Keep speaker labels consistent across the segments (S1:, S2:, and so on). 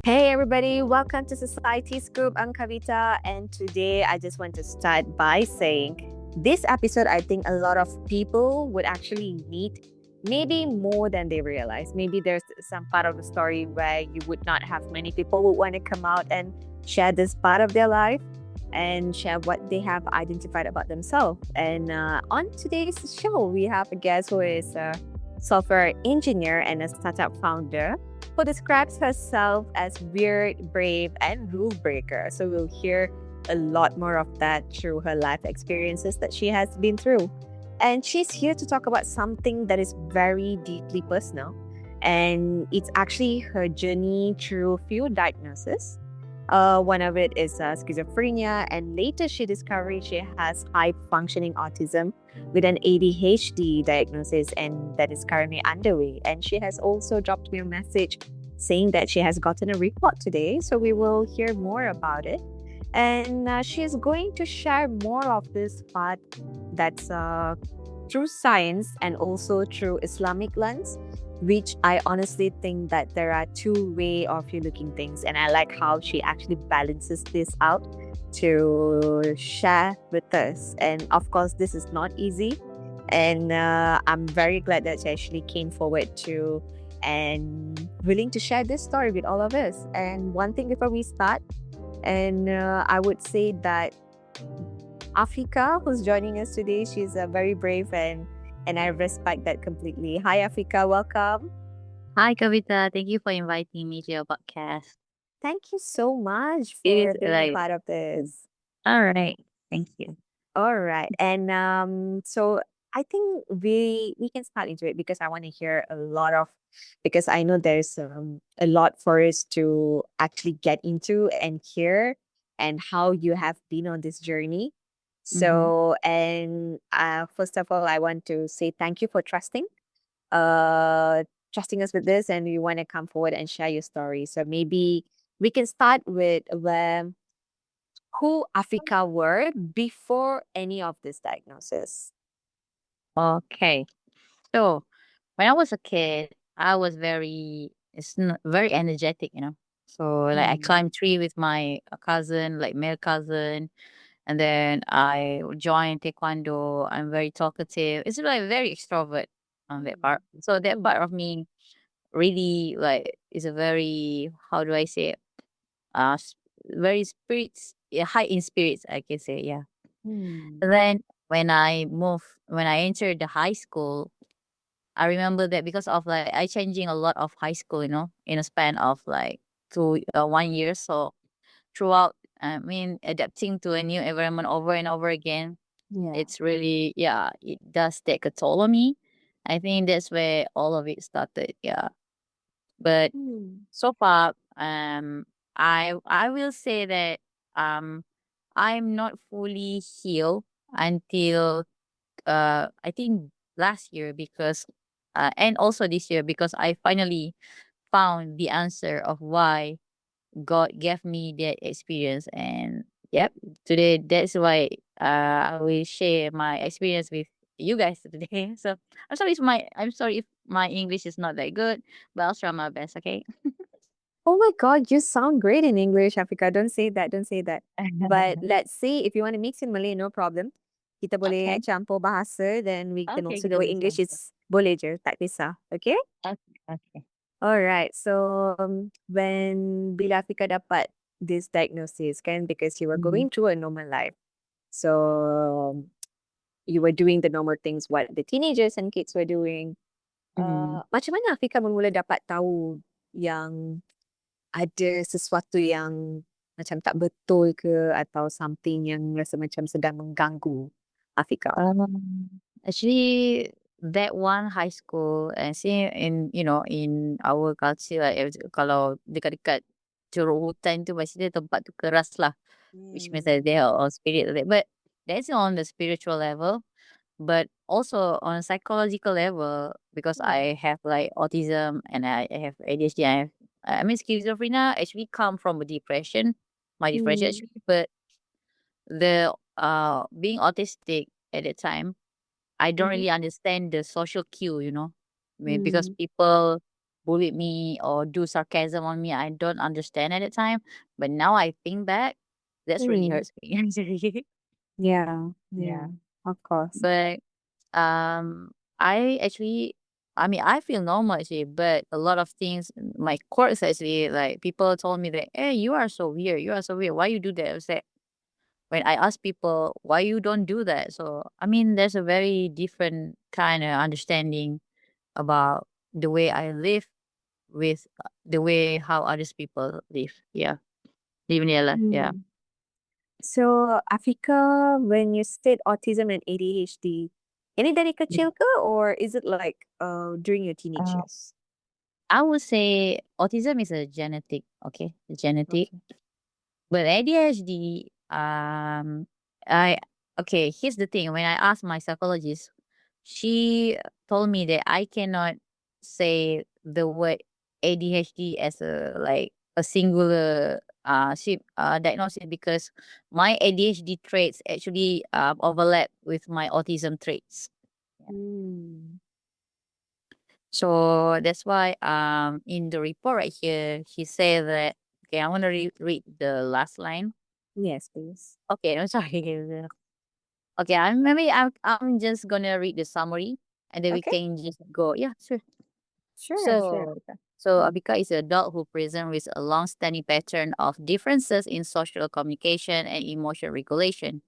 S1: Hey everybody, welcome to Society's Group. I'm Kavita, and today I just want to start by saying this episode, I think a lot of people would actually need, maybe more than they realize. Maybe there's some part of the story where you would not have many people who want to come out and share this part of their life and share what they have identified about themselves. And on today's show, we have a guest who is a software engineer and a startup founder who describes herself as weird, brave, and rule breaker. So we'll hear a lot more of that through her life experiences that she has been through. And she's here to talk about something that is very deeply personal. And it's actually her journey through few diagnoses. One of it is schizophrenia, and later she discovered she has high functioning autism with an ADHD diagnosis, and that is currently underway. And she has also dropped me a message saying that she has gotten a report today. So we will hear more about it. And she is going to share more of this part that's through science and also through Islamic lens, which I honestly think that there are two way of you looking things, and I like how she actually balances this out to share with us. And of course, this is not easy, and I'm very glad that she actually came forward to and willing to share this story with all of us. And one thing before we start, and I would say that Afiqah, who's joining us today, she's very brave and I respect that completely. Hi, Afiqah, welcome.
S2: Hi, Kavita. Thank you for inviting me to your podcast.
S1: Thank you so much
S2: It is
S1: for being a
S2: like,
S1: part of this.
S2: all right. Thank you.
S1: All right. And so I think we can start into it because I want to hear a lot of because I know there's a lot for us to actually get into and hear and how you have been on this journey.
S2: Mm-hmm.
S1: So and first of all I want to say thank you for uh trusting us with this, and you want to come forward and share your story. So maybe we can start with where who Africa were before any of this diagnosis.
S2: Okay. So when I was a kid, I was very energetic. So like I
S1: Mm.
S2: climbed tree with my cousin, like male cousin, and then I joined taekwondo. I'm very talkative. It's like very extrovert on that part.
S1: Mm.
S2: So that
S1: Mm.
S2: part of me really like is a very, how do I say it? Very spirits, yeah, high in spirits, I can say, yeah.
S1: Mm.
S2: Then when I entered the high school, I remember that because of like I changing a lot of high school, in a span of like 1 year. So throughout, I mean, adapting to a new environment over and over again,
S1: Yeah.
S2: it's really, yeah, it does take a toll on me. I think that's where all of it started, yeah. But
S1: Mm.
S2: so far, I will say that um I'm not fully healed until I think last year, because and also this year, because I finally found the answer of why God gave me that experience. And yep, today that's why I will share my experience with you guys today. So I'm sorry if my English is not that good, but I'll try my best, okay?
S1: Oh my God, you sound great in English, Africa. Don't say that. Don't say that. But let's see if you want to mix in Malay, no problem. Kita boleh
S2: Okay.
S1: campur bahasa, then we can
S2: Okay,
S1: also
S2: kita
S1: go
S2: boleh
S1: English.
S2: campur.
S1: It's boleh je, tak kisah. Okay?
S2: Okay, okay.
S1: All right. So when bila Afrika dapat this diagnosis, kan, because you were
S2: Mhm,
S1: going through a normal life. So you were doing the normal things what the teenagers and kids were doing.
S2: mhm.
S1: Macam mana Afika mula dapat tahu yang ada sesuatu yang macam tak betul ke atau something yang rasa macam sedang mengganggu Afika?
S2: Actually, that one high school, and see in our culture, like, kalau dekat-dekat curug hutan tu, maksudnya tempat tu keras lah, which means that
S1: Hmm.
S2: they are all spirit like that. But that's on the spiritual level, but also on a psychological level, because
S1: Hmm.
S2: I have like autism and I have ADHD. I mean, schizophrenia actually come from a depression, my depression
S1: Hmm.
S2: actually, but the being autistic at that time, I don't
S1: Mhm.
S2: really understand the social cue. I mean, because
S1: Hmm.
S2: people, bully me or do sarcasm on me. I don't understand at the time. But now I think back, that's really
S1: Mm.
S2: hurts me actually.
S1: Yeah. Yeah.
S2: Yeah.
S1: Of course.
S2: But I actually, I mean, I feel normal actually, but a lot of things, my course actually, like people told me that, hey, you are so weird. You are so weird. Why you do that? I was like, when I ask people why you don't do that. So, I mean, there's a very different kind of understanding about the way I live with the way how others people live. Yeah. Live in their life. Yeah.
S1: Mm. So, Afika, when you said autism and ADHD, ini dari kecil ke or is it like during your teenage
S2: Uh,
S1: years?
S2: I would say autism is a genetic, okay? Genetic.
S1: Okay.
S2: But ADHD, I okay, here's the thing. When I asked my psychologist, she told me that I cannot say the word ADHD as a like a singular diagnosis because my ADHD traits actually overlap with my autism traits. Yeah.
S1: Mm.
S2: So that's why in the report right here he said that, okay, I want to read the last line.
S1: Yes, please.
S2: Okay, I'm sorry. Okay, I'm just gonna read the summary and then we
S1: Okay.
S2: can just go. Yeah, sure.
S1: Sure, sure,
S2: So,
S1: Afika.
S2: so
S1: Mm.
S2: Abika is an adult who presents with a long-standing pattern of differences in social communication and emotion regulation.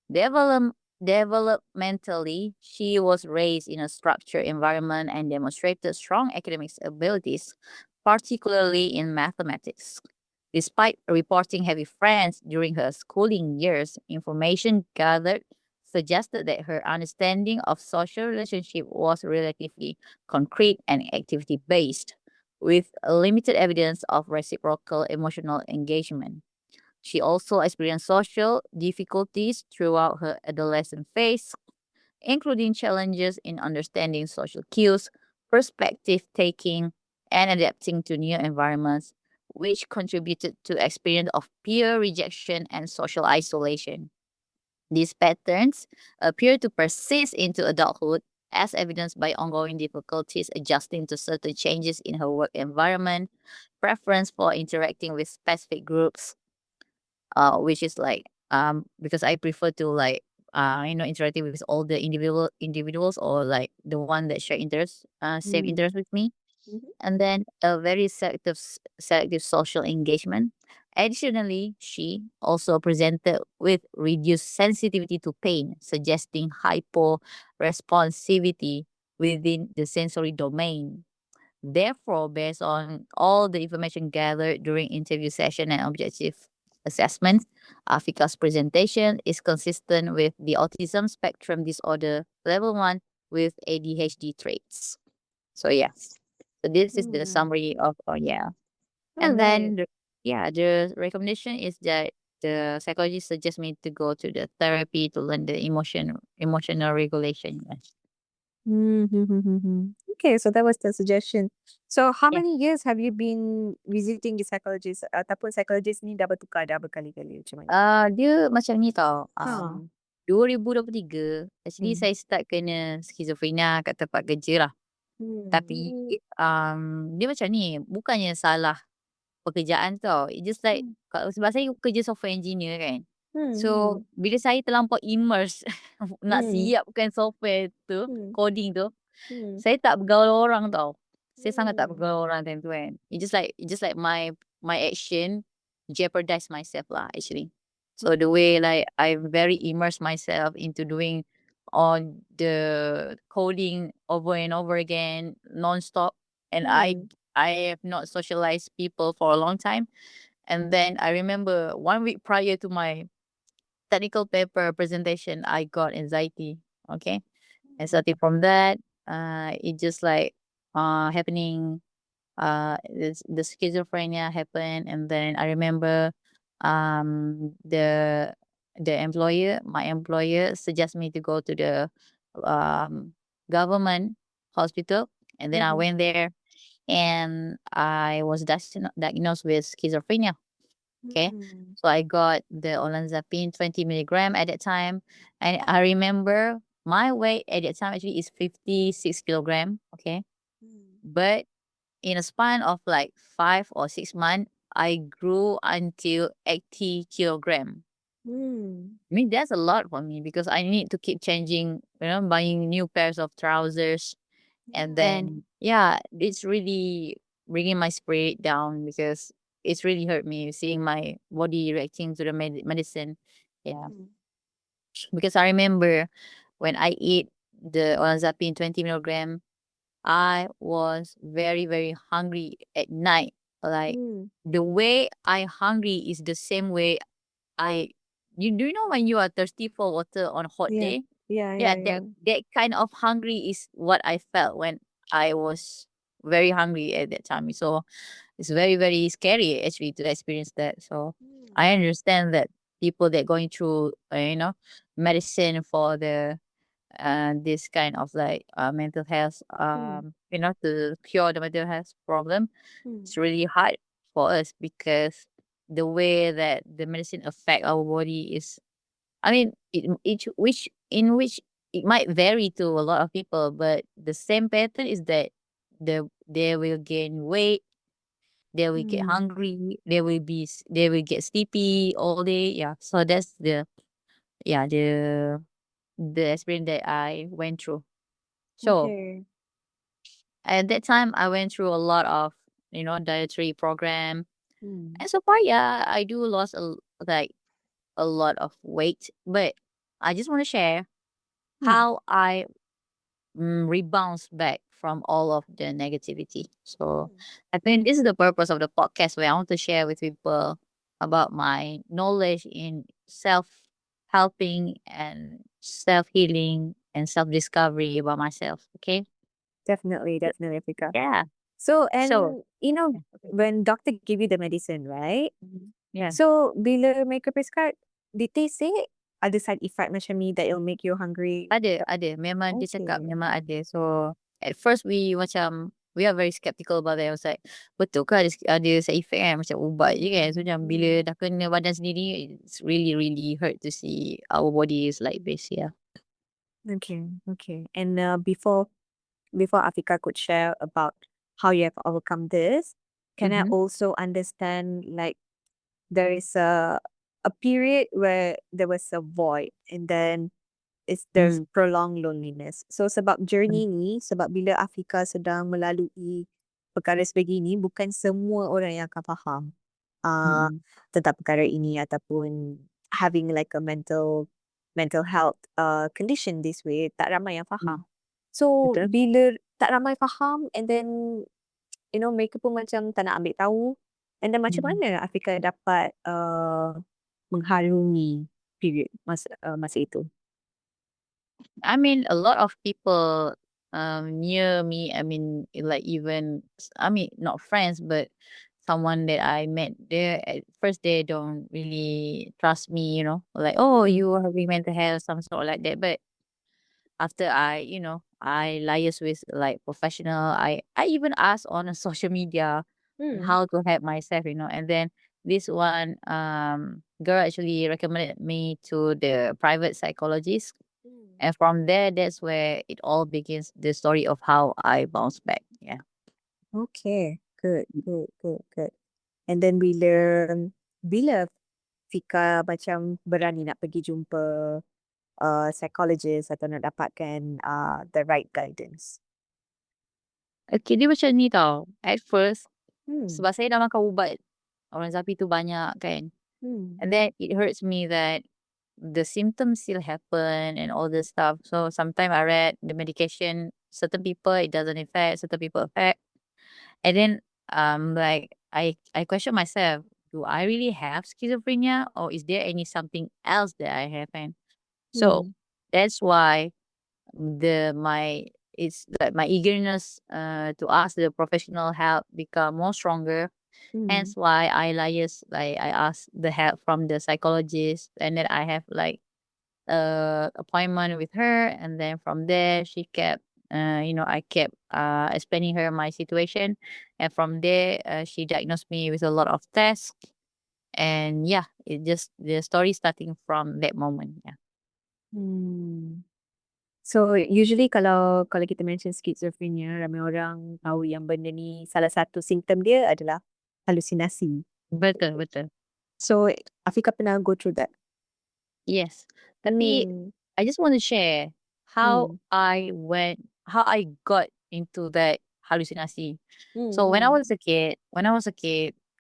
S2: Develop, Developmentally, she was raised in a structured environment and demonstrated strong academic abilities, particularly in mathematics. Despite reporting having friends during her schooling years, information gathered suggested that her understanding of social relationship was relatively concrete and activity based, with limited evidence of reciprocal emotional engagement. She also experienced social difficulties throughout her adolescent phase, including challenges in understanding social cues, perspective taking, and adapting to new environments, which contributed to experience of peer rejection and social isolation. These patterns appear to persist into adulthood, as evidenced by ongoing difficulties adjusting to certain changes in her work environment, preference for interacting with specific groups, which is like because I prefer to like interacting with all the individuals or like the one that share interests, same
S1: Mm.
S2: interest with me,
S1: Mhm.
S2: and then a very selective social engagement. Additionally, she also presented with reduced sensitivity to pain, suggesting hypo responsivity within the sensory domain. Therefore, based on all the information gathered during interview session and objective assessment, Afika's presentation is consistent with the autism spectrum disorder level 1 with ADHD traits. So yes. So this is the
S1: Mm.
S2: summary of yeah.
S1: All
S2: And
S1: right.
S2: then the recommendation is that the psychologist suggests me to go to the therapy to learn the emotional regulation. Yes.
S1: Mm-hmm. Okay, so that was the suggestion. So, how
S2: Yeah.
S1: many years have you been visiting the psychologist ataupun psychologist ni dah bertukar dah berkali-kali macam mana?
S2: Dia macam ni tau,
S1: Ha.
S2: 2023 actually
S1: Hmm.
S2: saya start kena schizophrenia kat tempat kerja lah. Tapi,
S1: Hmm.
S2: dia macam ni, bukannya salah pekerjaan tau. It just like
S1: Hmm.
S2: kalau sebab saya kerja software engineer kan.
S1: Hmm.
S2: So, bila saya terlampau immerse nak
S1: Hmm.
S2: siapkan software tu,
S1: Hmm.
S2: coding tu,
S1: Hmm.
S2: saya tak bergaul orang tau. Saya sangat tak
S1: Hmm.
S2: bergaul orang time tu kan. It just like my action jeopardize myself lah actually. So the way like I very immerse myself into doing on the coding over and over again non-stop, and
S1: Hmm.
S2: I have not socialized people for a long time. And then I remember 1 week prior to my technical paper presentation, I got anxiety. Okay. And starting from that, it just like happening. The schizophrenia happened, and then I remember my employer suggest me to go to the um government hospital, and then I
S1: Mhm.
S2: went there, and I was diagnosed with schizophrenia. Okay.
S1: Hmm.
S2: So I got the olanzapine 20 milligram at that time. And I remember my weight at that time actually is 56 kilogram. Okay.
S1: Hmm.
S2: But in a span of like 5 or 6 months, I grew until 80 kilogram.
S1: Mm.
S2: I mean, that's a lot for me because I need to keep changing, buying new pairs of trousers. And
S1: Yeah.
S2: then, yeah, it's really bringing my spirit down because it's really hurt me seeing my body reacting to the medicine. Yeah.
S1: Mm.
S2: Because I remember when I eat the olanzapine 20 milligram, I was very, very hungry at night. Like
S1: Mm.
S2: the way I hungry is the same way I you do you know when you are thirsty for water on a hot
S1: Yeah.
S2: day?
S1: Yeah,
S2: Yeah,
S1: yeah, yeah.
S2: that kind of hungry is what I felt when I was very hungry at that time. So it's very, very scary actually to experience that. So
S1: Mm.
S2: I understand that people that going through medicine for the this kind of like mental health
S1: Mm.
S2: to cure the mental health problem,
S1: Mm.
S2: it's really hard for us because the way that the medicine affect our body is, I mean, which it might vary to a lot of people, but the same pattern is that they will gain weight, they will get
S1: Mm.
S2: hungry, they will get sleepy all day. Yeah, so that's the experience that I went through. So
S1: Okay.
S2: at that time, I went through a lot of dietary program,
S1: Mm.
S2: and so far, yeah, I do lost like a lot of weight, but I just want to share
S1: Mm.
S2: how I rebounds back from all of the negativity. So
S1: Mm.
S2: I think this is the purpose of the podcast where I want to share with people about my knowledge in self helping and self healing and self discovery about myself. Okay.
S1: Definitely, definitely, Africa.
S2: Yeah.
S1: So,
S2: So
S1: and
S2: yeah, okay.
S1: when doctor give you the medicine, right?
S2: Yeah.
S1: So, bila mereka prescribe, did they say ada side effect macam ni that it'll make you hungry?
S2: Ada. Memang dia cakap
S1: Okay.
S2: memang ada. So, at first we are very skeptical about that. I was like, betul ke ada side effect kan? Macam ubat je kan? So,
S1: Mm.
S2: macam bila
S1: Mm.
S2: dah kena badan sendiri, it's really, really hurt to see our body is like this, yeah.
S1: Okay, okay. And before Afika could share about how you have overcome this, can I
S2: Mm-hmm.
S1: also understand like there is a period where there was a void and then there's
S2: Mm-hmm.
S1: prolonged loneliness. So sebab journey ni, sebab bila Afika sedang melalui perkara sebegini, bukan semua orang yang akan faham uh,
S2: Mm-hmm.
S1: tentang perkara ini ataupun having like a mental health condition this way, tak ramai yang
S2: Mm-hmm.
S1: faham. So
S2: Betul?
S1: bila tak ramai faham and then mereka pun macam tak nak ambil tahu, and then macam
S2: Mm-hmm.
S1: mana Afika dapat mengharungi period masa itu?
S2: I mean, a lot of people near me, I mean, like even, I mean, not friends, but someone that I met there at first, they don't really trust me, like, oh,
S1: Mm.
S2: you are having mental health, some sort like that. But after I liaise with like professional, I even asked on a social media on
S1: Mm.
S2: how to help myself, and then this one girl actually recommended me to the private psychologist,
S1: Mm.
S2: and from there, that's where it all begins. The story of how I bounce back. Yeah.
S1: Okay, good, good, good, good. And then bila Fika macam berani nak pergi jumpa psychologist atau nak dapatkan the right guidance?
S2: Okay, dia macam ni tau. At first,
S1: Hmm.
S2: sebab saya dah makan ubat orang zapi tu banyak kan.
S1: Hmm.
S2: And then it hurts me that the symptoms still happen and all this stuff. So sometimes I read the medication, certain people it doesn't affect, certain people affect. And then like I question myself, do I really have schizophrenia or is there any something else that I have? And so
S1: Hmm.
S2: that's why my it's like my eagerness to ask the professional help become more stronger.
S1: Hmm.
S2: Hence why I liaise, like I ask the help from the psychologist, and then I have like appointment with her, and then from there she kept I kept explaining her my situation, and from there she diagnosed me with a lot of tests, and yeah, it just the story starting from that moment. Yeah.
S1: Hmm. So usually kalau kita mention schizophrenia, ramai orang tahu yang benda ni salah satu simptom dia adalah halusinasi.
S2: Betul, betul.
S1: So Afika pernah go through that?
S2: Yes. Tapi
S1: Hmm.
S2: I just want to share how
S1: Hmm.
S2: how I got into that hallucination. So when I
S1: Hmm.
S2: was a kid,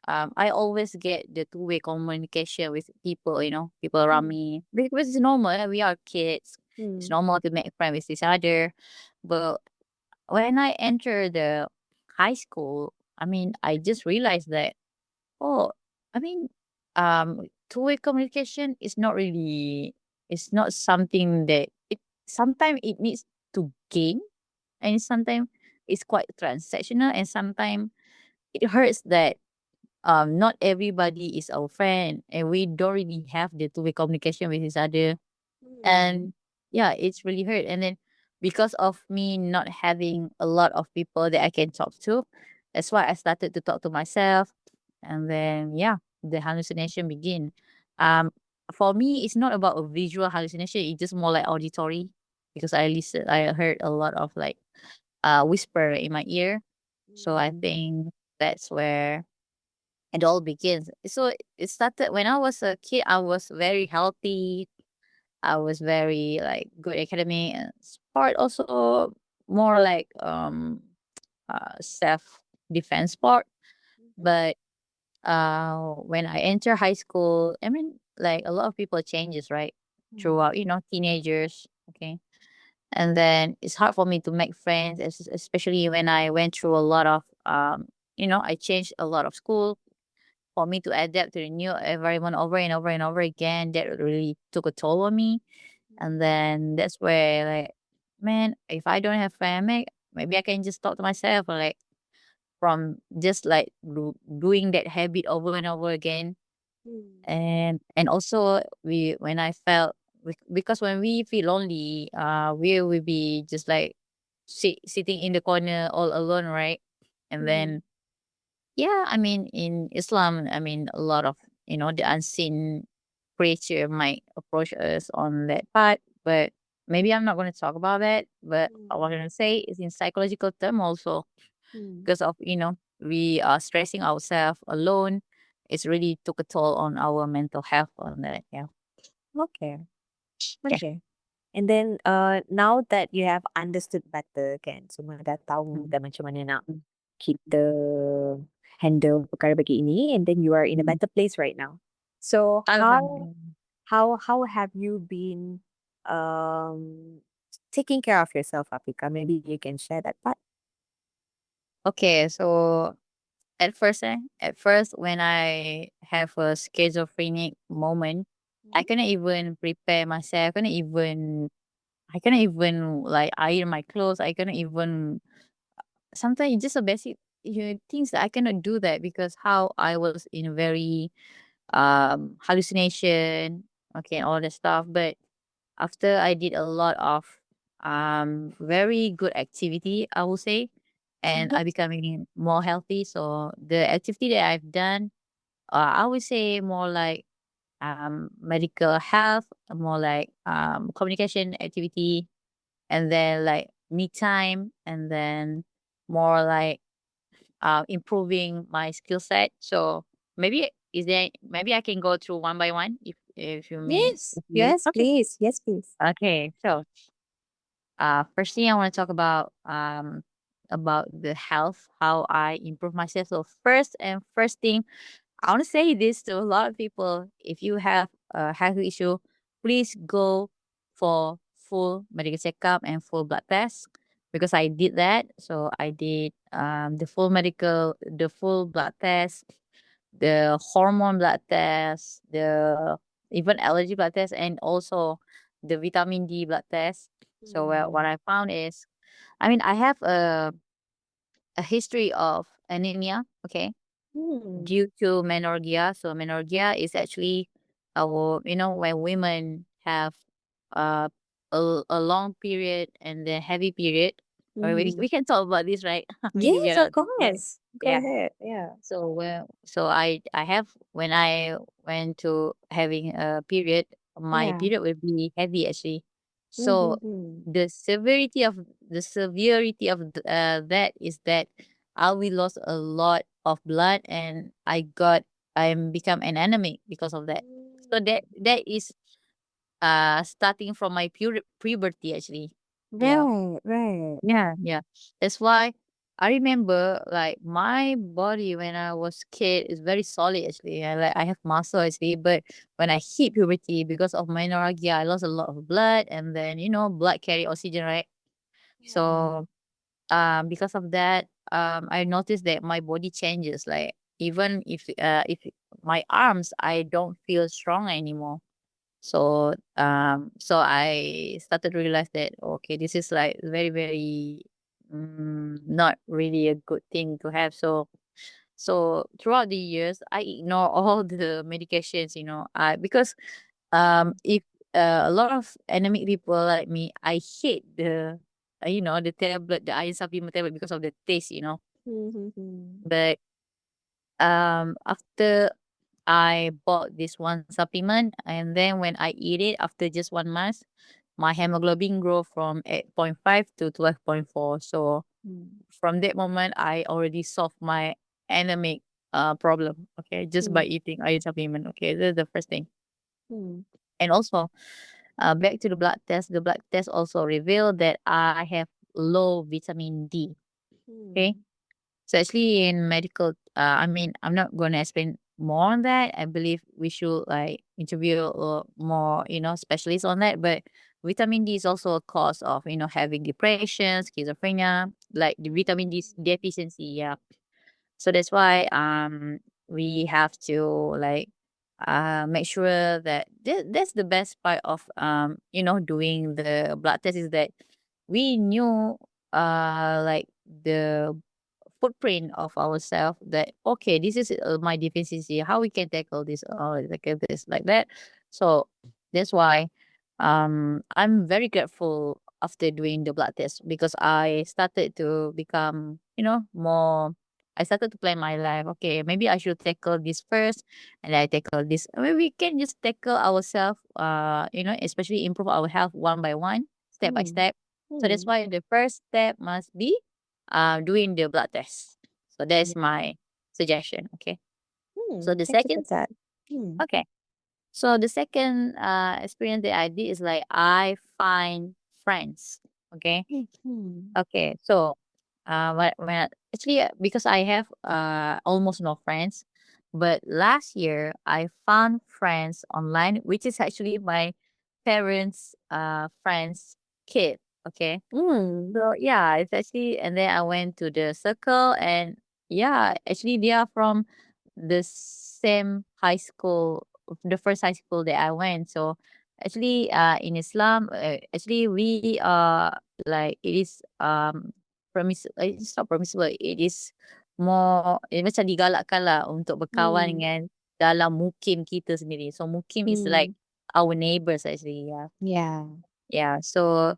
S2: I always get the two-way communication with people, people around
S1: Hmm.
S2: me. Because it's normal, we are kids. It's
S1: Hmm.
S2: normal to make friends with each other. But when I enter the high school, I just realized that, oh, I mean, two-way communication is not really, it's not something that it sometimes it needs to gain, and sometimes it's quite transactional, and sometimes it hurts that not everybody is our friend, and we don't really have the two-way communication with each other.
S1: Hmm.
S2: And yeah, it's really hurt. And then because of me not having a lot of people that I can talk to, that's why I started to talk to myself. And then yeah, the hallucination begin. Um for me it's not about a visual hallucination, it's just more like auditory, because I heard a lot of like whisper in my ear. So I
S1: Hmm.
S2: think that's where it all begins. So it started when I was a kid. I was very healthy, I was very like good academy and sport, also more like self defense sport. But when I enter high school, like a lot of people changes, right?
S1: Hmm.
S2: Throughout, teenagers, okay. And then it's hard for me to make friends, especially when I went through a lot of I changed a lot of school. For me to adapt to the new environment over and over and over again, that really took a toll on me. And then that's where like, man, if I don't have family, maybe I can just talk to myself, or like from just like doing that habit over and over again.
S1: Hmm.
S2: And also we when I felt because when we feel lonely, we will be just like sitting in the corner all alone, right? And
S1: Hmm.
S2: then yeah, in Islam, a lot of the unseen creature might approach us on that part, but maybe I'm not going to talk about that. But what I'm
S1: Hmm.
S2: going to say is in psychological term also,
S1: Hmm.
S2: because of we are stressing ourselves alone. It's really took a toll on our mental health on that. Yeah.
S1: Okay.
S2: Okay.
S1: Okay. And then now that you have understood better kan, semua dah tahu
S2: Mm.
S1: dah macam mana nak kita handle perkara begini ini, and then you are in a
S2: Mm.
S1: better place right now. So
S2: Alhamdulillah.
S1: how have you been um taking care of yourself, Afika? Maybe you can share that part.
S2: Okay, so at first when I have a schizophrenic moment, I
S1: Mhm.
S2: couldn't even prepare myself. I couldn't even like iron my clothes. I couldn't even sometimes it's just a basic things that I cannot do that because how I was in a very hallucination, okay, and all that stuff. But after I did a lot of very good activity, I will say, and
S1: Mhm.
S2: I becoming more healthy. So the activity that I've done, I would say more like medical health, more like communication activity, and then like me time, and then more like improving my skill set. So maybe I can go through one by one if you may.
S1: Yes,
S2: If you
S1: yes,
S2: okay.
S1: please. Yes, please.
S2: Okay, so first thing I want to talk about the health, how I improve myself. So first thing, I want to say this to a lot of people. If you have a health issue, please go for full medical checkup and full blood test, because I did that. So I did the full blood test, the hormone blood test, the even allergy blood test, and also the vitamin D blood test. So what
S1: Mm.
S2: I found is, I have a history of anemia. Okay,
S1: Mm.
S2: due to menorrhagia. So menorrhagia is actually when women have uh, a long period and then heavy period. Or we
S1: Mhm.
S2: can talk about this, right? We
S1: Yes,
S2: are
S1: of
S2: not yet.
S1: course. Go
S2: Yeah.
S1: ahead. Yeah.
S2: So I have when I went to having a period, my
S1: Yeah.
S2: period will be heavy actually. So
S1: Mm-hmm.
S2: the severity of that is that I will lost a lot of blood, and I'm become an enemy because of that. So that is starting from my puberty actually. Yeah.
S1: Right, right.
S2: Yeah. That's why I remember like my body when I was kid is very solid actually. I have muscle actually, but when I hit puberty because of menorrhagia, I lost a lot of blood, and then blood carry oxygen, right?
S1: Yeah.
S2: So because of that, I noticed that my body changes. Like even if my arms, I don't feel strong anymore. So I started to realize that okay, this is like very, very not really a good thing to have. So throughout the years, I ignore all the medications, because if a lot of anemic people like me, I hate the tablet, the iron supplement tablet because of the taste.
S1: Mm-hmm.
S2: But after I bought this one supplement, and then when I eat it after just 1 month, my hemoglobin grow from 8.5 to 12.4. So from that moment, I already solved my anemic problem. Okay, just by
S1: Mm-hmm.
S2: eating iron supplement. Okay, that's the first thing.
S1: Mm-hmm.
S2: And also, back to the blood test. The blood test also revealed that I have low vitamin D. Okay, so actually in medical, I mean, I'm not going to explain more on that. I believe we should like interview more, specialists on that. But vitamin D is also a cause of, having depression, schizophrenia, like the vitamin D deficiency. Yeah. So that's why we have to like make sure that that's the best part of doing the blood test is that we knew like the footprint of ourselves that okay, this is my deficiency, how we can tackle this, like this, like that. So that's why I'm very grateful after doing the blood test, because I started to become more. I started to plan my life. Okay, maybe I should tackle this first, and I tackle this. I mean, we can just tackle ourselves, especially improve our health one by one, step by
S1: Mm-hmm.
S2: step. So that's why the first step must be doing the blood test. So that's
S1: Yeah.
S2: my suggestion. Okay. So the
S1: Thank you for
S2: second,
S1: that. Mm-hmm.
S2: okay. So the second experience that I did is like I find friends. Okay.
S1: Mm-hmm.
S2: Okay. So actually, because I have almost no friends, but last year I found friends online, which is actually my parents' friends' kid. Okay.
S1: Mm.
S2: So yeah, it's actually, and then I went to the circle, and yeah, actually they are from the same high school, the first high school that I went. So actually, in Islam, actually we like it is it's not permissible. It is more, macam digalakkan lah untuk berkawan
S1: Mm.
S2: dengan dalam mukim kita sendiri. So mukim is like
S1: Mm.
S2: our neighbors actually. Yeah,
S1: Yeah.
S2: yeah. So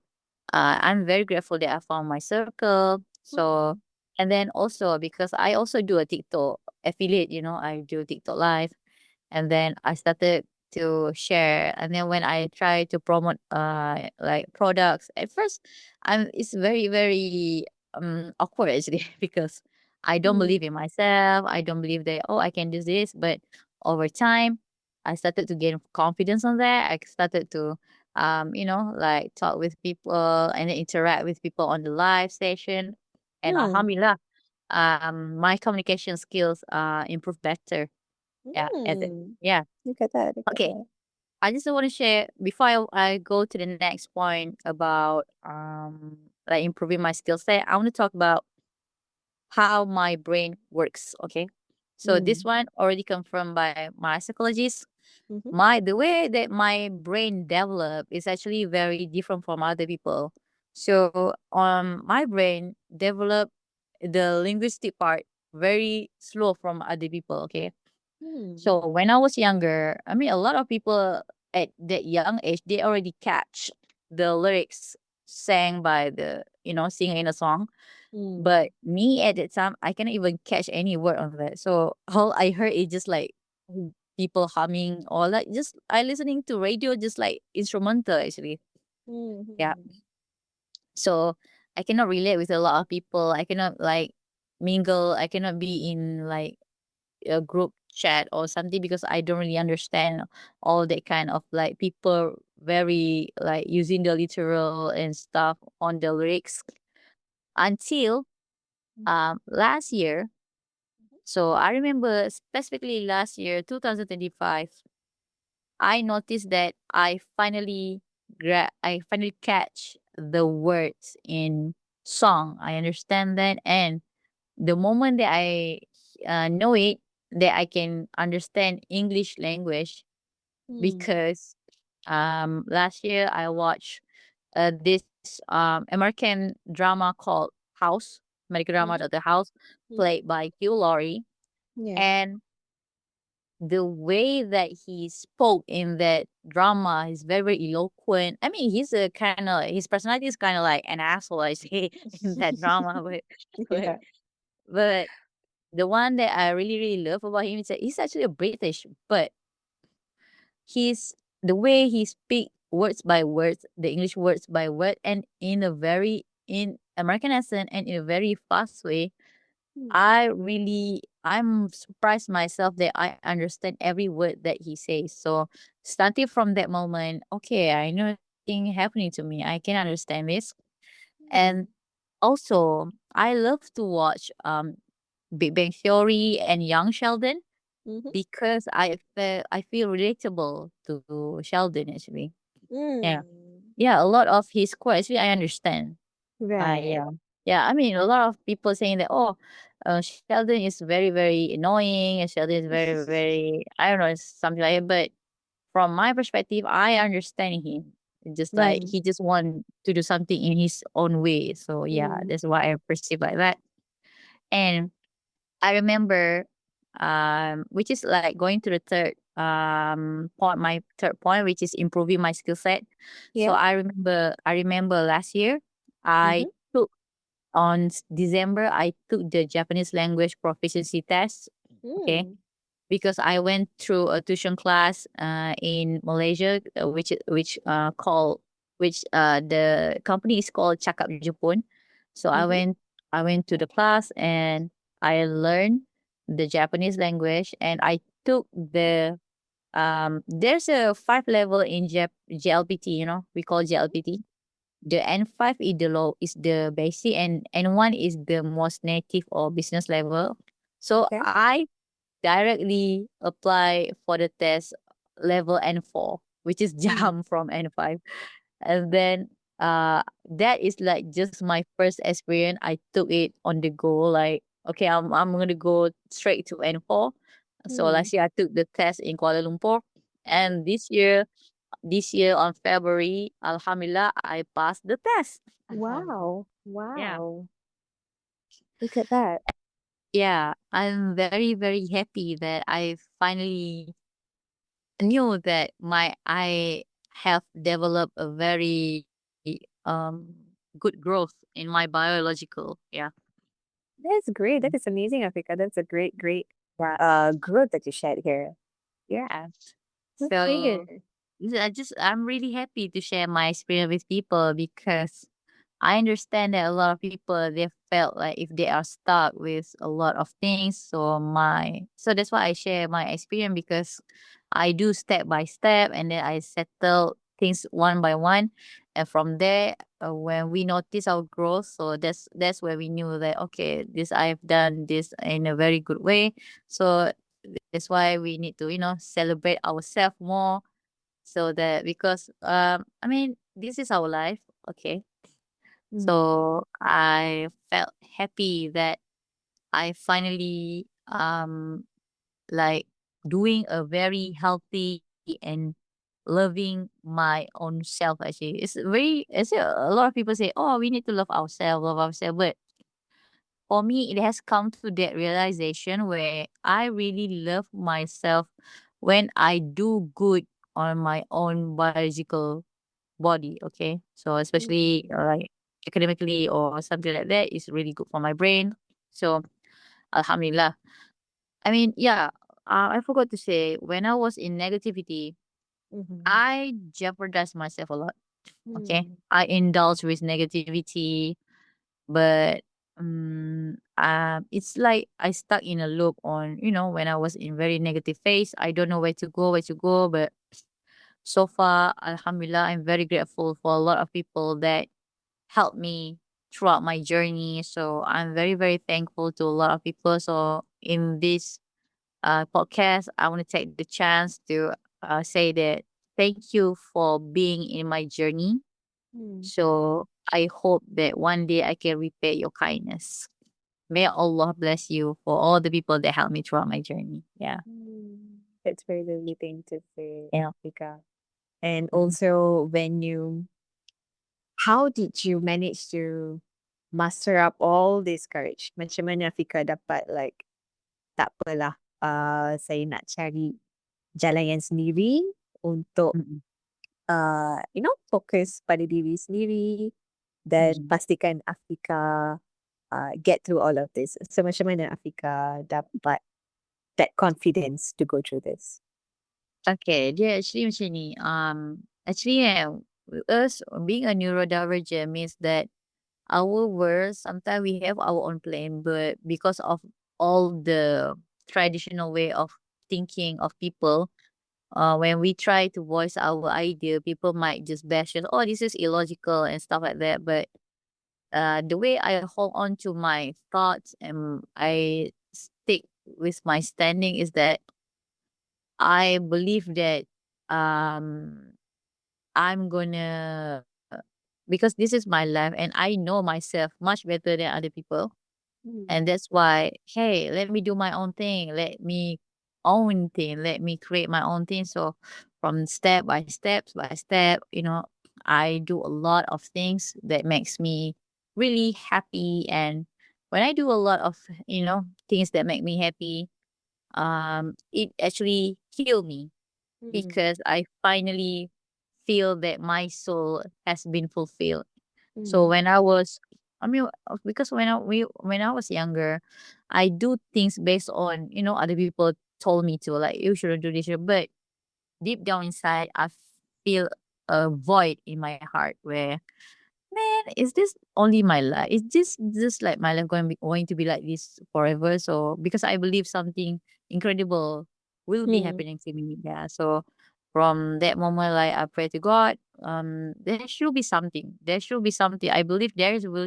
S2: I'm very grateful that I found my circle. So,
S1: Mm.
S2: and then also because I also do a TikTok affiliate, I do TikTok live, and then I started to share. And then when I try to promote like products, at first it's very, very awkward actually because I don't
S1: Mm.
S2: believe in myself. I don't believe that I can do this. But over time, I started to gain confidence on that. I started to like talk with people and then interact with people on the live session. And
S1: Mm.
S2: alhamdulillah, my communication skills improved better. Yeah,
S1: Mm.
S2: yeah.
S1: Look at that. Look at
S2: Okay.
S1: that.
S2: I just want to share before I go to the next point about like improving my skill set. I want to talk about how my brain works. Okay. So this
S1: Mm.
S2: one already confirmed by my psychologist.
S1: Mm-hmm.
S2: The way that my brain develop is actually very different from other people. So my brain develop the linguistic part very slow from other people. Okay.
S1: Mm.
S2: So when I was younger, I mean, a lot of people at that young age, they already catch the lyrics sang by the, singer in a song.
S1: Mm.
S2: But me at that time, I cannot even catch any word of that. So all I heard is just like people humming, or like just I listening to radio, just like instrumental actually. Yeah.
S1: Mm-hmm.
S2: So I cannot relate with a lot of people. I cannot like mingle. I cannot be in like a group chat or something because I don't really understand all that kind of like people very like using the literal and stuff on the lyrics until last year. So I remember specifically last year, 2025, I noticed that I finally catch the words in song. I understand that, and the moment that I know it, that I can understand English language
S1: Mm-hmm.
S2: because last year I watched this American drama called House, American drama
S1: Mm-hmm.
S2: The House,
S1: Mm-hmm.
S2: played by Hugh Laurie,
S1: Yeah.
S2: and the way that he spoke in that drama is very, very eloquent. I mean, he's a kind of his personality is kind of like an asshole, I say, in that drama, but
S1: Yeah.
S2: but the one that I really, really love about him is that he's actually a British, but he's the way he speak words by words, the English words by word, and in a very in American accent and in a very fast way. I'm surprised myself that I understand every word that he says. So starting from that moment, okay, I know thing happening to me. I can understand this. And also I love to watch Big Bang Theory and Young Sheldon
S1: Mm-hmm.
S2: because I feel relatable to Sheldon actually. Yeah.
S1: Mm.
S2: Yeah, a lot of his quotes actually I understand.
S1: Right.
S2: Yeah. Yeah, I mean, a lot of people saying that, oh, Sheldon is very, very annoying, and Sheldon is very, very, I don't know, it's something like that. But from my perspective, I understand him. It's just like
S1: Mm.
S2: he just want to do something in his own way. So yeah,
S1: Mm.
S2: that's why I perceive like that. And I remember, which is like going to the third point, my third point, which is improving my skill set. So
S1: Yeah.
S2: I remember last year, I
S1: Mm-hmm.
S2: took December, I took the Japanese language proficiency test. Okay,
S1: Mm.
S2: because I went through a tuition class in Malaysia, which the company is called Cakap Jepun. So
S1: Mm-hmm.
S2: I went to the class and I learned the Japanese language, and I took there's a 5 level in JLPT, we call JLPT. The N5 is the low, is the basic, and N1 is the most native or business level. So
S1: Okay.
S2: I directly apply for the test level N4, which is
S1: Mm.
S2: jump from N5. And then that is like just my first experience. I took it on the go, like, okay, I'm gonna go straight to N4. So
S1: Mm.
S2: last year I took the test in Kuala Lumpur. And this year on February, Alhamdulillah, I passed the test.
S1: Wow.
S2: Yeah.
S1: Wow. Look at that.
S2: Yeah. I'm very, very happy that I finally knew that my I have developed a very good growth in my biological. Yeah.
S1: That's great. That is amazing, Africa. That's a great, great growth that you shared here.
S2: Yeah.
S1: That's
S2: So
S1: great.
S2: I'm really happy to share my experience with people because I understand that a lot of people they felt like if they are stuck with a lot of things. So that's why I share my experience because I do step by step and then I settle things one by one, and from there, when we notice our growth, so that's where we knew that okay, this I have done this in a very good way. So that's why we need to celebrate ourselves more so that because I mean this is our life, okay.
S1: Mm.
S2: So I felt happy that I finally like doing a very healthy and loving my own self actually. It's a lot of people say, oh, we need to love ourselves. But for me it has come to that realization where I really love myself when I do good on my own biological body, okay? So especially
S1: Mm.
S2: like academically or something like that is really good for my brain. So alhamdulillah. I mean, yeah, I forgot to say when I was in negativity,
S1: Mhm.
S2: I jeopardized myself a lot. Okay,
S1: Hmm.
S2: I indulge with negativity, but it's like I stuck in a loop on, when I was in very negative phase. I don't know where to go. But so far, Alhamdulillah, I'm very grateful for a lot of people that helped me throughout my journey. So I'm very, very thankful to a lot of people. So in this podcast, I want to take the chance to say that thank you for being in my journey.
S1: Hmm.
S2: So I hope that one day I can repay your kindness. May Allah bless you for all the people that helped me throughout my journey. Yeah.
S1: Hmm. That's very lovely thing to say,
S2: Yeah.
S1: Africa. And
S2: Mhm.
S1: also, how did you manage to muster up all this courage? Macam mana Fika dapat like, tak apalah, saya nak cari jalan yang sendiri untuk,
S2: Mm-mm.
S1: fokus pada diri sendiri dan
S2: Mm-mm.
S1: pastikan Afika get through all of this. So macam mana Afika dapat that confidence to go through this?
S2: Okay, dia actually macam ni. Actually, us being a neurodivergent means that our words sometimes we have our own plan, but because of all the traditional way of thinking of people, when we try to voice our idea, people might just bash us. Oh, this is illogical and stuff like that. But the way I hold on to my thoughts and I stick with my standing is that I believe that um I'm gonna because this is my life and I know myself much better than other people.
S1: Mm,
S2: And that's why, hey, let me do my own thing. Let me own thing. Let me create my own thing. So from step by step, I do a lot of things that makes me really happy. And when I do a lot of, things that make me happy, it actually heal me
S1: mm,
S2: because I finally feel that my soul has been fulfilled. So
S1: mm,
S2: when I was, I mean, because when I was younger, I do things based on other people told me to, like, you shouldn't do this, but deep down inside, I feel a void in my heart where, man, is this only my life? Is this just like my life going to be like this forever? So because I believe something incredible will be
S1: mm,
S2: happening to me. Yeah. So from that moment, like I pray to God, there should be something. There should be something. I believe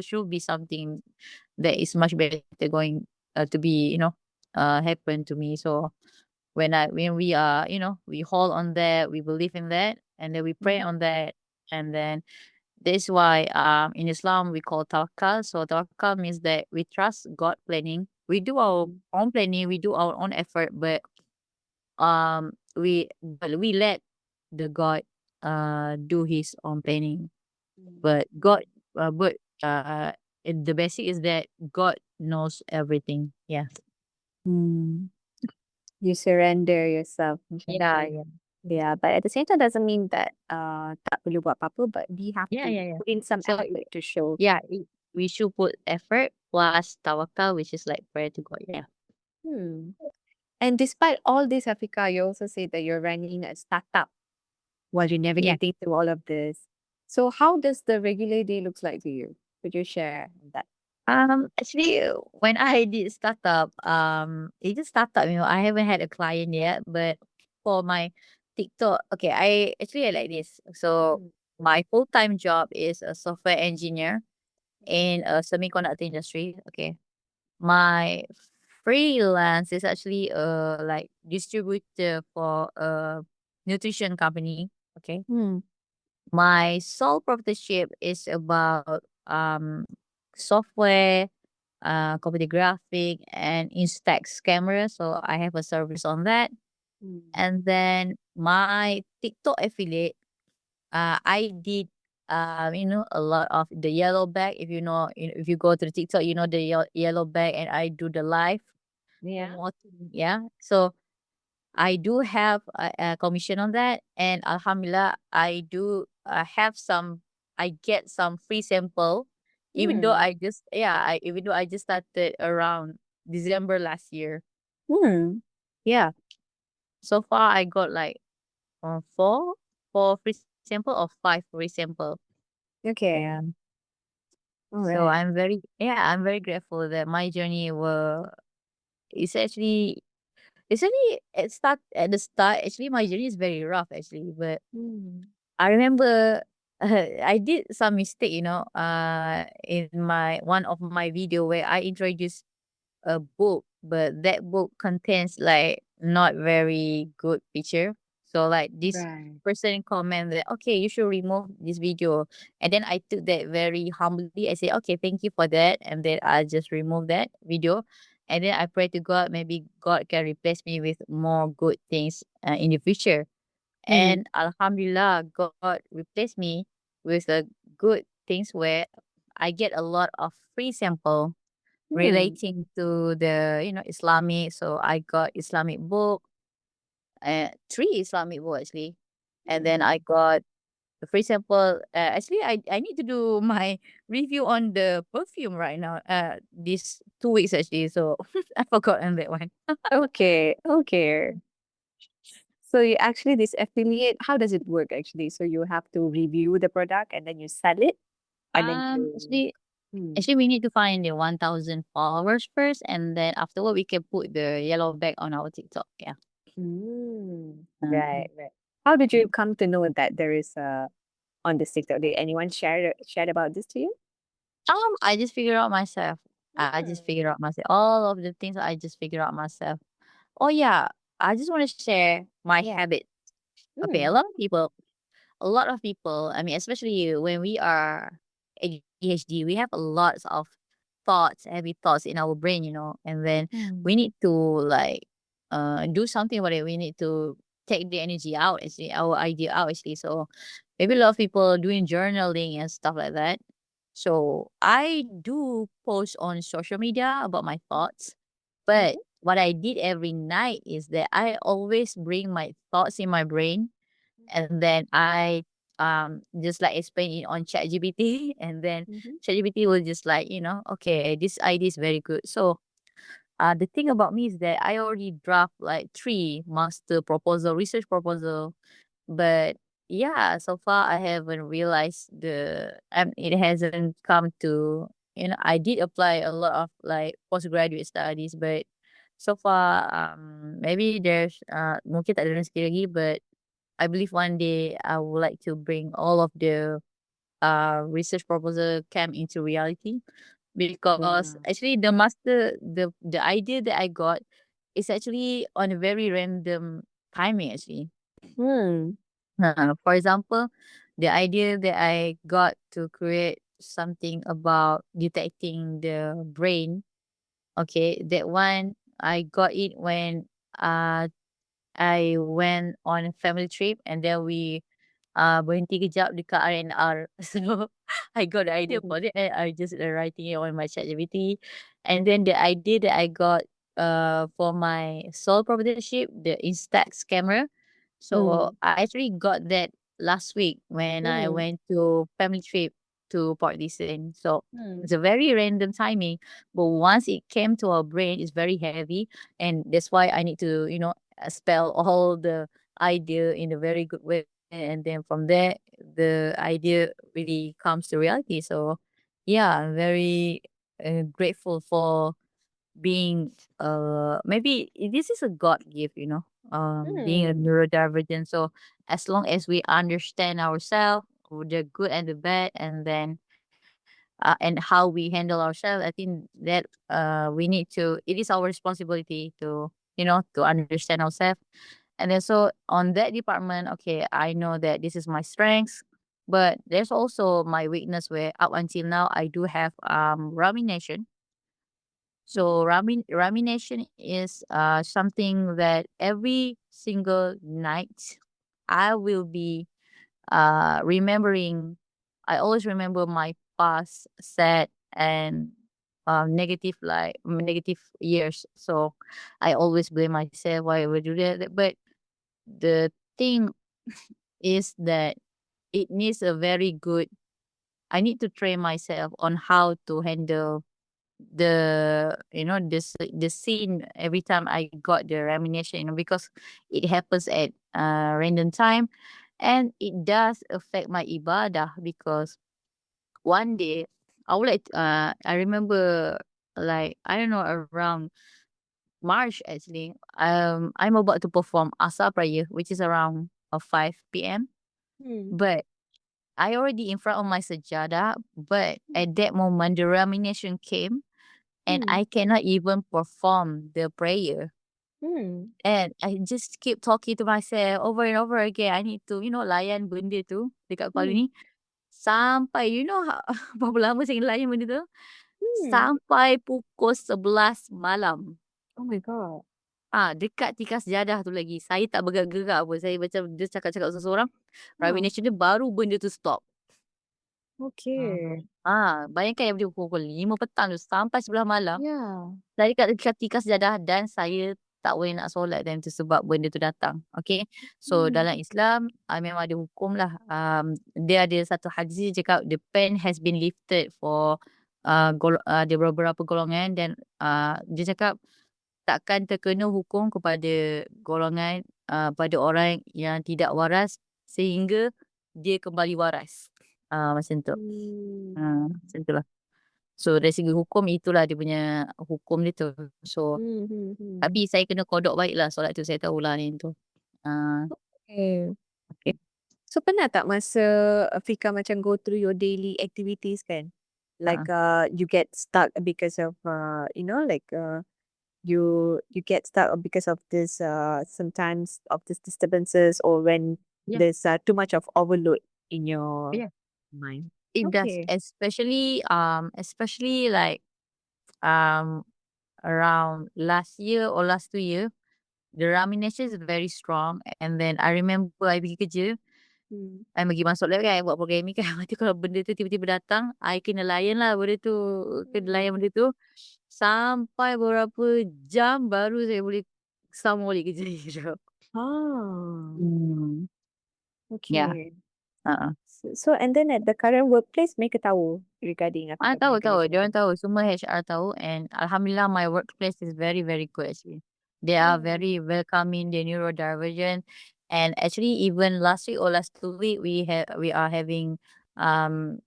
S2: should be something that is much better going to be, happen to me. So when we are, we hold on that, we believe in that, and then we pray
S1: mhm,
S2: on that, and then this is why in Islam we call tawakkul. So tawakkul means that we trust God planning. We do our
S1: mm,
S2: own planning, we do our own effort, but we let the God do his own planning.
S1: mm,
S2: But God but the basic is that God knows everything. Yeah.
S1: mm. You surrender yourself macam
S2: Yeah,
S1: tu.
S2: yeah.
S1: Yeah, but at the same time doesn't mean that tak perlu buat apa-apa, but we have
S2: Yeah,
S1: to
S2: yeah, yeah.
S1: put in some
S2: So
S1: effort to show.
S2: yeah, we should put effort plus tawakal, which is like prayer to God. Yeah.
S1: Hmm. And despite all this, Africa, you also say that you're running a startup while you're
S2: Yeah.
S1: navigating through all of this. So how does the regular day looks like to you? Could you share that?
S2: Actually, when I did startup, it just startup. I haven't had a client yet, but for my TikTok, okay, I like this. So
S1: Mm,
S2: my full time job is a software engineer in a semiconductor industry. Okay, my freelance is actually like distributor for a nutrition company. Okay,
S1: mm,
S2: my sole proprietorship is about software, computer graphic, and Instax camera. So I have a service on that.
S1: mm,
S2: And then my TikTok affiliate, I did a lot of the yellow bag. If you go to the TikTok, the yellow bag, and I do the live
S1: yeah.
S2: promoting. Yeah. So I do have a commission on that, and Alhamdulillah, I do have some. I get some free sample,
S1: Mm,
S2: even though I just started around December last year.
S1: mm,
S2: Yeah, so far I got like four free sample or 5 free sample.
S1: Okay.
S2: Yeah.
S1: All
S2: So
S1: right.
S2: I'm very grateful that my journey were it's actually it's only it start at the start. Actually, my journey is very rough actually, but
S1: Mm.
S2: I remember I did some mistake, in my one of my video where I introduced a book, but that book contains like not very good picture. So like this
S1: Right.
S2: person comment that okay, you should remove this video, and then I took that very humbly. I say okay, thank you for that, and then I just remove that video, and then I pray to God maybe God can replace me with more good things in the future.
S1: Mm.
S2: And Alhamdulillah, God replaced me with a good things where I get a lot of free sample
S1: Mm.
S2: relating to the Islamic. So I got Islamic book, three Islamic book actually, and then
S1: Mm.
S2: I got the free sample. Actually, I need to do my review on the perfume right now. These 2 weeks actually, so I forgot on that one.
S1: Okay. Okay. So you actually this affiliate, how does it work actually? So you have to review the product and then you sell it and then you
S2: Actually,
S1: mm.
S2: actually, we need to find the 1,000 followers first, and then afterward we can put the yellow bag on our TikTok. Yeah.
S1: Mm. Right,
S2: Mhm.
S1: right. How did you come to know that there is a on this TikTok? Did anyone shared about this to you?
S2: I just figure out myself. I just
S1: Mm.
S2: figure out myself. All of the things I just figure out myself. Oh yeah, I just want to share my
S1: Yeah.
S2: habit. Okay,
S1: Mm.
S2: a lot of people. I mean, especially when we are ADHD, we have a lot of thoughts, heavy thoughts in our brain, and then
S1: Mm.
S2: we need to like do something about it. We need to take the energy out, actually, our idea out, actually. So maybe a lot of people doing journaling and stuff like that. So I do post on social media about my thoughts, but
S1: Mhm.
S2: what I did every night is that I always bring my thoughts in my brain, and then I just like explain it on ChatGPT, and then
S1: Mhm.
S2: ChatGPT will just like, okay, this idea is very good. So the thing about me is that I already draft like 3 master proposal, research proposal, but yeah, so far I haven't realized it hasn't come to, I did apply a lot of like postgraduate studies, but so far maybe there's mungkin tak ada rezeki lagi, but I believe one day I would like to bring all of the research proposal came into reality, because
S1: Wow.
S2: actually the idea that I got is actually on a very random timing actually.
S1: Mm.
S2: For example, the idea that I got to create something about detecting the brain, okay, that one I got it when uh I went on a family trip, and then we berhenti kejap dekat R&R. So I got the idea
S1: Mhm.
S2: about it, and I just writing it on my ChatGPT. And then the idea that I got for my sole proprietorship, the Instax camera. So
S1: Mm.
S2: I actually got that last week when I
S1: Mm.
S2: went to family trip to Port Dickson. So
S1: Mm.
S2: it's a very random timing, but once it came to our brain, it's very heavy, and that's why I need to, spell all the idea in a very good way, and then from there the idea really comes to reality. So yeah, I'm very grateful for being maybe this is a god gift, being a
S1: Mm.
S2: neurodivergent. So as long as we understand ourselves, the good and the bad, and then and how we handle ourselves, I think that we need to, it is our responsibility to, to understand ourselves. And then so on that department, okay, I know that this is my strengths, but there's also my weakness where up until now I do have rumination. So rumination is something that every single night I will be remembering. I always remember my past sad and negative years. So I always blame myself why I would do that. But the thing is that it needs a very good. I need to train myself on how to handle the scene every time I got the rumination, because it happens at random time, And it does affect my ibadah because one day I would like I remember, like, I don't know, around March actually. I'm about to perform Asar prayer, which is around 5 p.m.
S1: Hmm.
S2: But I already in front of my sajadah, but at that moment the rumination came and
S1: Hmm.
S2: I cannot even perform the prayer.
S1: Hmm.
S2: And I just keep talking to myself over and over again. I need to, layan benda tu dekat kepala
S1: Hmm.
S2: ni. Sampai, berapa lama saya kena layan benda tu?
S1: Hmm.
S2: Sampai pukul 11 malam.
S1: Oh my God.
S2: Dekat tikas sejadah tu lagi. Saya tak bergerak-gerak pun. Saya macam dia cakap-cakap seseorang.
S1: Ah,
S2: Rumination dia baru benda tu stop.
S1: okay.
S2: Bayangkan daripada pukul 5 petang tu sampai 11 malam.
S1: Yeah.
S2: Saya dekat tikas sejadah dan saya tak boleh nak solat time tu sebab benda tu datang. Okay. So
S1: Hmm.
S2: dalam Islam, memang ada hukum lah. Dia ada satu hadis dia cakap the pen has been lifted for ada beberapa golongan dan dia cakap takkan terkena hukum kepada golongan pada orang yang tidak waras sehingga dia kembali waras. Macam tu.
S1: Hmm.
S2: Macam tu lah. So dari segi hukum itulah dia punya hukum dia tu. So
S1: Hmm. Hmm. Hmm.
S2: tapi saya kena kodok baik lah solat tu, saya tahulah yang tu. Ah,
S1: Okay.
S2: okay.
S1: So pernah tak masa Fika macam go through your daily activities kan?
S2: Ah,
S1: Like you get stuck because of like you get stuck because of this sometimes of these disturbances or when
S2: yeah,
S1: there's too much of overload in your
S2: yeah.
S1: mind.
S2: It does,
S1: Okay.
S2: especially like um around last year or last 2 year, the rumination is very strong. And then I remember I pergi kerja,
S1: Hmm.
S2: I pergi masuk lab kan, I buat programming kan. Lepas tu kalau benda tu tiba-tiba datang, I kena layan lah benda tu. Kena layan benda tu. Sampai beberapa jam baru saya boleh sambung balik kerja.
S1: Ah,
S2: Hmm. Yeah.
S1: okay.
S2: Uh-uh.
S1: So and then at the current workplace, mereka tahu regarding Afika punya
S2: Tahu.
S1: condition
S2: Diorang
S1: tu.
S2: tahu. Semua HR tahu and alhamdulillah my workplace is very, very good actually. They are
S1: Hmm.
S2: very welcoming, they're neurodivergent. And actually even last week or last 2 week we are having an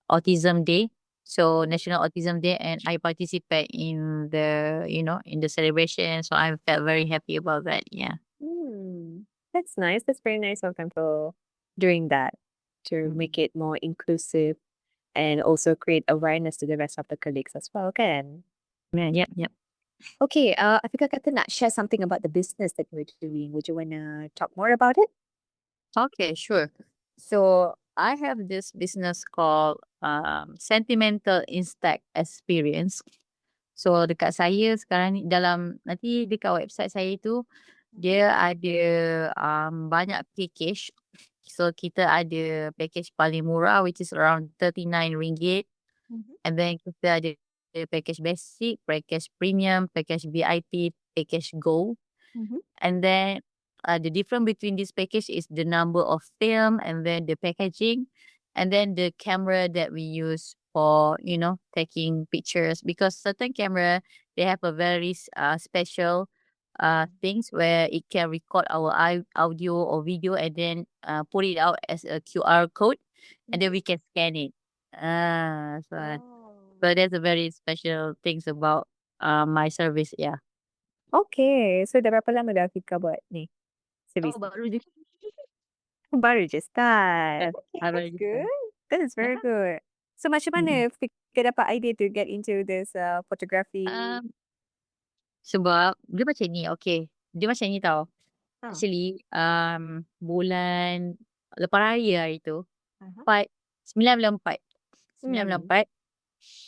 S2: autism day. So
S1: Mhm.
S2: National Autism Day and I participate in the celebration. So I felt very happy about that. Yeah.
S1: Hmm. That's nice. That's very nice of them for doing that to
S2: Mm.
S1: make it more inclusive and also create awareness to the rest of the colleagues as well, kan?
S2: Yeah, yep.
S1: Okay, Afika kata nak share something about the business that we're doing. Would you want to talk more about it?
S2: Okay, sure. So I have this business called Sentimental Insect Experience. So dekat saya sekarang ni nanti dekat website saya tu
S1: Mhm.
S2: dia ada banyak package. So kita ada package paling murah which is around RM39.
S1: Mhm.
S2: And then kita ada package basic, package premium, package VIP, package gold.
S1: Mhm.
S2: And then the difference between this package is the number of film and then the packaging and then the camera that we use for, taking pictures because certain camera, they have a very special things where it can record our audio or video and then put it out as a QR code and then
S1: Mhm.
S2: we can scan it. So
S1: Oh.
S2: that's a very special things about my service. Yeah.
S1: Okay, so dah berapa lama dah Afika buat ni
S2: Oh,
S1: servis ni?
S2: baru je.
S1: Baru je start. Okay,
S2: Baru
S1: that's
S2: je.
S1: good. That is very good. So macam
S2: Mm.
S1: mana Fika dapat idea to get into this photography?
S2: Um, Sebab dia macam ni, okay. Dia macam ni tau.
S1: Ah.
S2: Actually, bulan lepas raya hari tu,
S1: Aha.
S2: 9 bulan 4. 9 bulan
S1: Hmm.
S2: 4,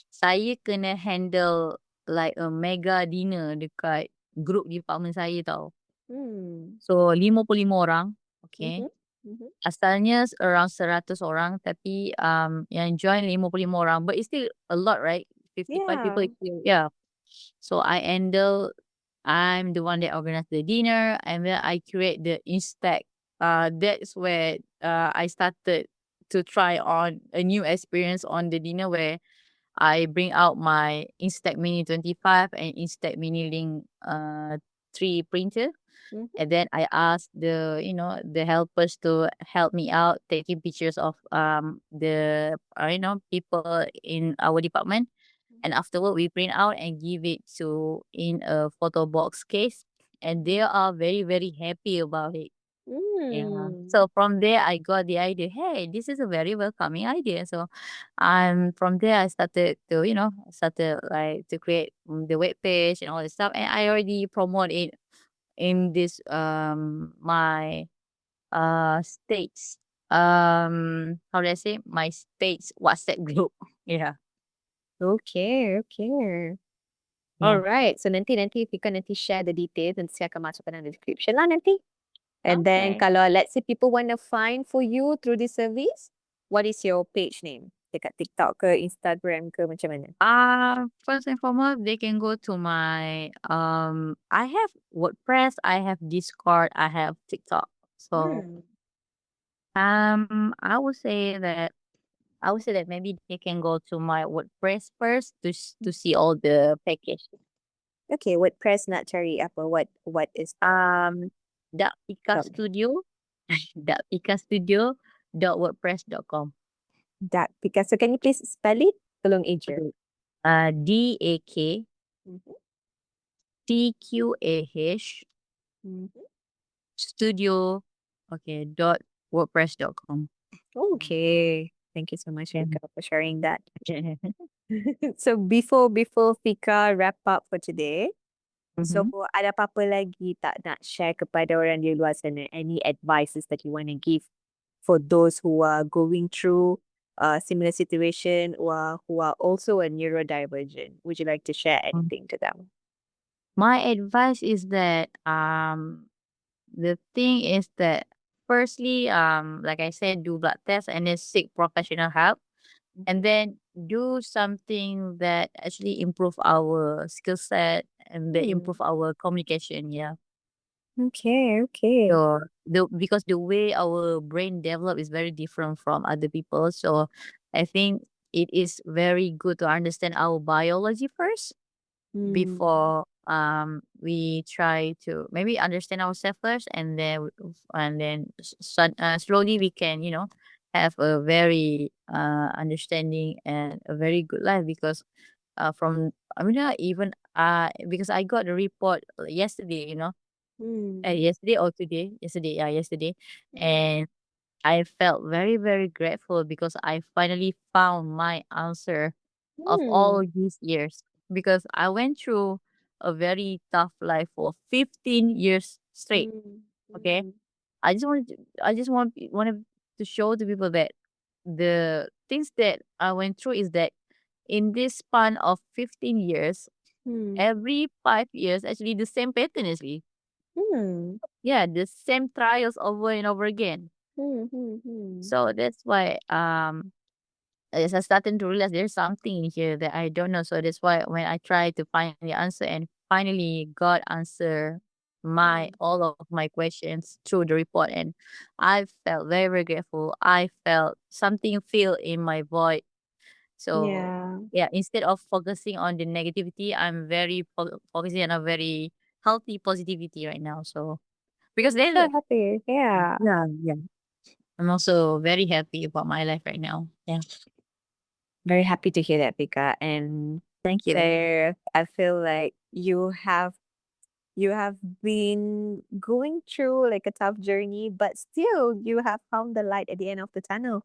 S2: saya kena handle like a mega dinner dekat group department saya tau.
S1: Hmm.
S2: So, 55 orang, okay.
S1: Mhm. Mhm.
S2: Asalnya around 100 orang tapi yang join 55 orang but it's still a lot, right? 55 people
S1: Yeah.
S2: is still, yeah. So I'm the one that organize the dinner and then I create the Instax. That's where I started to try on a new experience on the dinner where I bring out my Instax Mini 25 and Instax Mini Link three printer.
S1: Mhm.
S2: And then I asked the helpers to help me out taking pictures of people in our department. And afterward we print out and give it to in a photo box case, and they are very very happy about it. Yeah.
S1: Mm.
S2: So from there I got the idea, hey, this is a very welcoming idea. So from there I started to, started like to create the web page and all this stuff, and I already promote it in this my states, how do I say, my states WhatsApp group. Yeah.
S1: Okay, okay.
S2: Yeah.
S1: Alright. So nanti Fika nanti share the details, nanti saya akan masukkan dalam description lah nanti. And then
S2: Okay.
S1: kalau let's say people want to find for you through this service, what is your page name? Dekat TikTok ke, Instagram ke, macam mana?
S2: First and foremost, they can go to my I have WordPress, I have Discord, I have TikTok. So
S1: Hmm.
S2: I would say that maybe they can go to my WordPress first to see all the package.
S1: Okay, WordPress nak cari apa? What is
S2: Um dot Pika
S1: dot
S2: Studio dot Pika Studio .wordpress.com.
S1: dot Picasso? Can you please spell it? Tolong Asia.
S2: Okay. DAK
S1: Mhm.
S2: TQAH
S1: Mhm.
S2: studio, okay, .wordpress.com.
S1: Okay. Thank you so much,
S2: Yeah.
S1: Fika, for sharing that. So before Fika wrap up for today, so
S2: Mhm.
S1: ada apa-apa lagi tak nak share kepada orang di luar sana? Any advices that you want to give for those who are going through a similar situation or who are also a neurodivergent? Would you like to share
S2: Mm.
S1: anything to them?
S2: My advice is that the thing is that firstly, like I said, do blood tests and then seek professional help, and then do something that actually improve our skill set and that
S1: Hmm.
S2: improve our communication. Yeah.
S1: Okay, okay.
S2: So because the way our brain develop is very different from other people. So I think it is very good to understand our biology first
S1: Hmm.
S2: before we try to maybe understand ourselves first, and then slowly we can, have a very understanding and a very good life. Because from I mean, even because I got a report yesterday,
S1: Hmm.
S2: yesterday or today, yesterday, yeah, yesterday.
S1: Hmm.
S2: And I felt very very grateful because I finally found my answer of all
S1: Hmm.
S2: these years, because I went through a very tough life for 15 years straight.
S1: Hmm.
S2: Okay.
S1: Hmm.
S2: I just wanted to show to people that the things that I went through is that in this span of 15 years,
S1: Hmm.
S2: every 5 years, actually the same pattern actually.
S1: Hmm.
S2: Yeah, the same trials over and over again.
S1: Hmm. Hmm. Hmm.
S2: So that's why as I started to realize there's something in here that I don't know. So that's why when I tried to find the answer, and finally God answer my
S1: Hmm.
S2: all of my questions through the report, and I felt very, very grateful. I felt something feel in my void. So
S1: Yeah.
S2: yeah, instead of focusing on the negativity, I'm very focusing on a very healthy positivity right now. So because there's
S1: So happy. Yeah.
S2: yeah, yeah. I'm also very happy about my life right now. Yeah.
S1: Very happy to hear that, Pika. And
S2: Thank you.
S1: there, I feel like you have been going through like a tough journey, but still you have found the light at the end of the tunnel.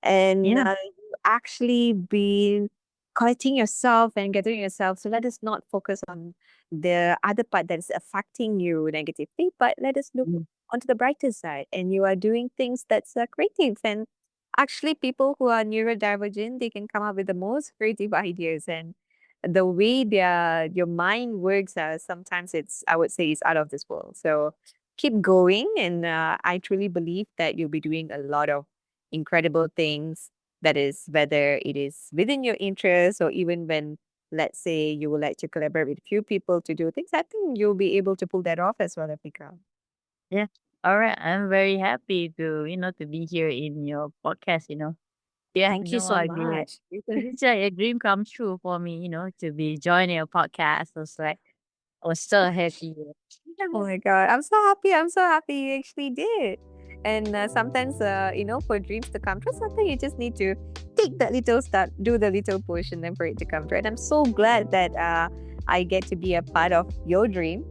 S1: And
S2: Yeah.
S1: you actually been collecting yourself and gathering yourself. So let us not focus on the other part that is affecting you negatively, but let us look
S2: Mm.
S1: onto the brighter side. And you are doing things that's creative. And actually, people who are neurodivergent, they can come up with the most creative ideas. And the way your mind works, sometimes it's, I would say, it's out of this world. So keep going, and I truly believe that you'll be doing a lot of incredible things. That is, whether it is within your interest or even when, let's say, you would like to collaborate with few people to do things. I think you'll be able to pull that off as well, Afika.
S2: Yeah. All right. I'm very happy to, to be here in your podcast, You have
S1: Thank you
S2: no
S1: so
S2: idea.
S1: much.
S2: It's like a dream come true for me, to be joining a podcast. I was like, I was so happy.
S1: Oh my God. I'm so happy. I'm so happy you actually did. And sometimes, for dreams to come true, sometimes you just need to take that little step, do the little push, and then for it to come true. And I'm so glad that I get to be a part of your dream.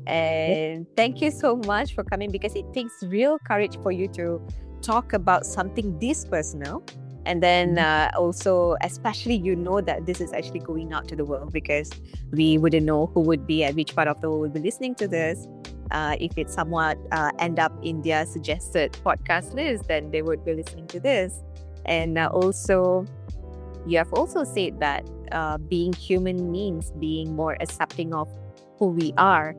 S1: And thank you so much for coming, because it takes real courage for you to talk about something this personal. And then also, especially, that this is actually going out to the world, because we wouldn't know who would be at which part of the world would be listening to this. If it somewhat end up in their suggested podcast list, then they would be listening to this. And also, you have also said that being human means being more accepting of who we are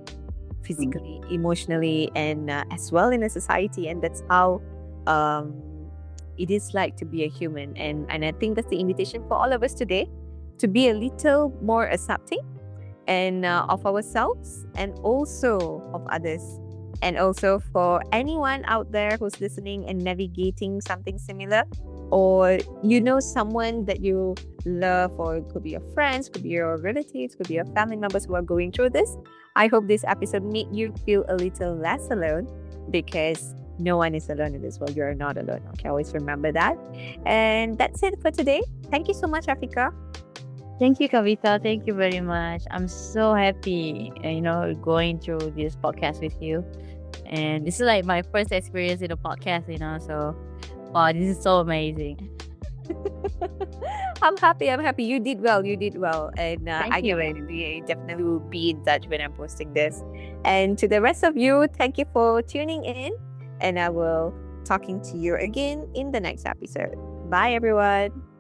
S1: physically, emotionally, and as well in a society. And that's how it is like to be a human. And I think that's the invitation for all of us today, to be a little more accepting and of ourselves, and also of others. And also for anyone out there who's listening and navigating something similar, or someone that you love, or it could be your friends, could be your relatives, could be your family members who are going through this. I hope this episode made you feel a little less alone, because no one is alone in this world. You're not alone. Okay, always remember that. And that's it for today. Thank you so much, Afiqah.
S2: Thank you, Kavita. Thank you very much. I'm so happy, going through this podcast with you. And this is like my first experience in a podcast, so wow, this is so amazing.
S1: I'm happy. You did well. And
S2: Thank you.
S1: I definitely will be in touch when I'm posting this. And to the rest of you, thank you for tuning in. And I will talking to you again in the next episode. Bye, everyone.